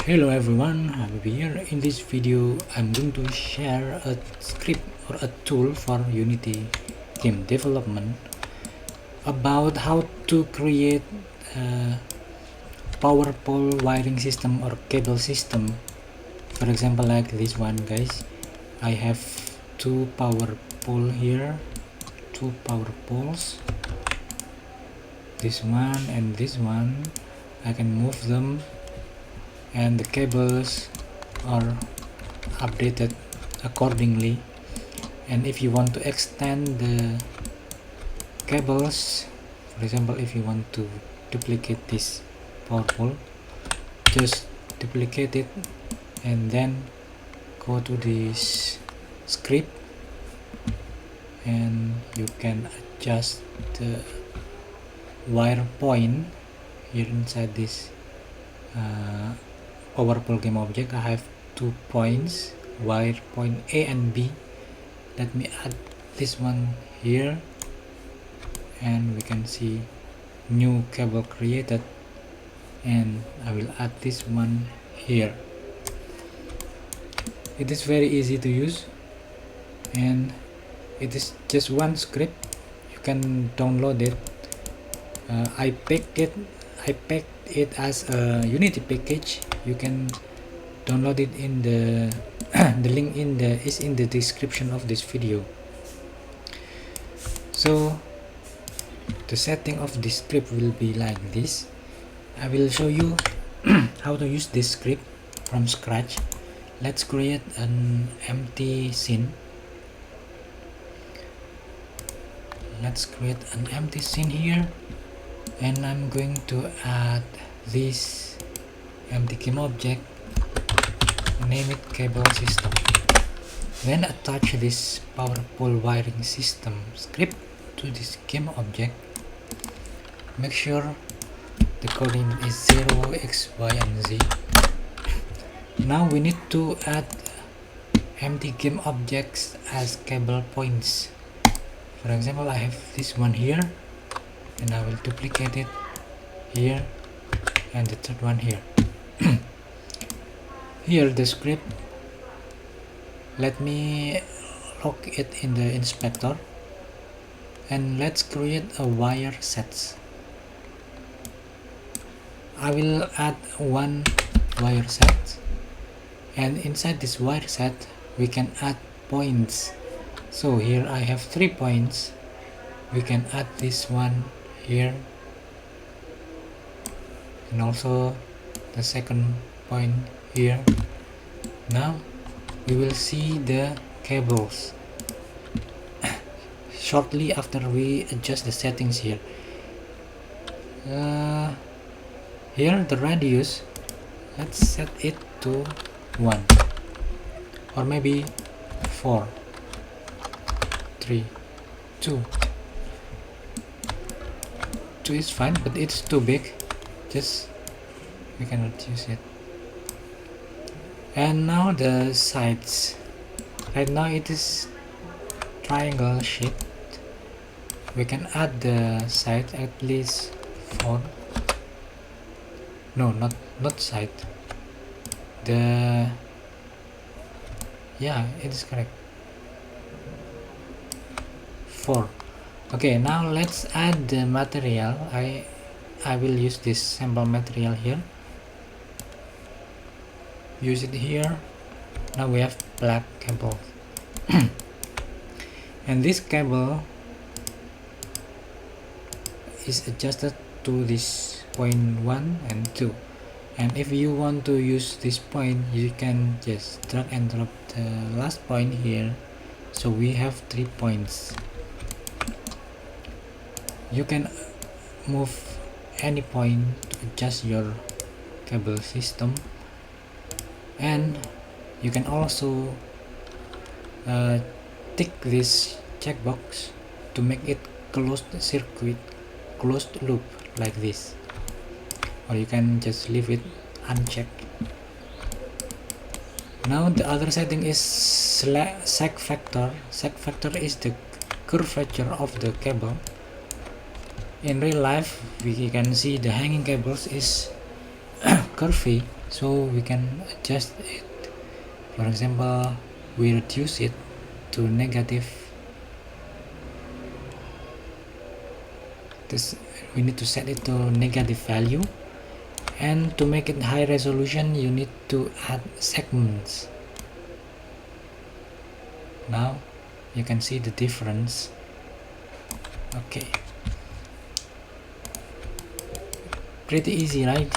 Hello everyone, I'm here. In this video I'm going to share a script or a tool for Unity game development about how to create a power pole wiring system or cable system. For example, like this one, guys. I have two power pole here, two power poles, this one and this one. I can move them and the cables are updated accordingly. And if you want to extend the cables, for example, if you want to duplicate this power pole, just duplicate it and then go to this script and you can adjust the wire point here inside this power pole game object. I have 2 points, wire point A and B. Let me add this one here and we can see new cable created, and I will add this one here. It is very easy to use and it is just one script. You can download it. I packed it as a Unity package. You can download it in the the link is in the description of this video. So the setting of this script will be like this. I will show you how to use this script from scratch. Let's create an empty scene. Let's create an empty scene here, and I'm going to add this empty game object, name it cable system, then attach this power pole wiring system script to this game object. Make sure the coordinate is 0, x, y and z. Now we need to add empty game objects as cable points. For example, I have this one here and I will duplicate it here and the third one here. Here the script, let me lock it in the inspector and let's create a wire sets. I will add one wire set, and inside this wire set we can add points. So here I have 3 points. We can add this one here and also the second point here. Now we will see the cables shortly after we adjust the settings here. Here the radius, let's set it to 1 or maybe 4, 3, 2 is fine, but it's too big, just we cannot use it. And now the sides, right now it is triangle shape. We can add the side at least 4, no, not side, the, yeah, it is correct, 4. Okay, now let's add the material. I will use this sample material here, use it here. Now we have black cable and this cable is adjusted to this point 1 and 2, and if you want to use this point you can just drag and drop the last point here, so we have 3 points. You can move any point to adjust your cable system, and you can also tick this checkbox to make it closed circuit, closed loop like this, or you can just leave it unchecked. Now the other setting is sag factor. Sag factor is the curvature of the cable. In real life we can see the hanging cables is curvy, so we can adjust it. For example, we reduce it to negative. We need to set it to negative value, and to make it high resolution you need to add segments. Now you can see the difference. Okay, pretty easy, right?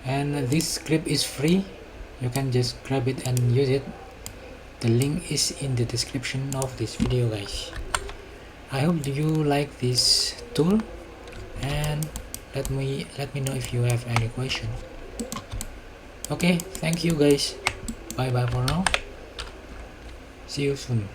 And this script is free, you can just grab it and use it. The link is in the description of this video, guys. I hope you like this tool, and let me know if you have any question. Okay, thank you guys, bye bye for now, see you soon.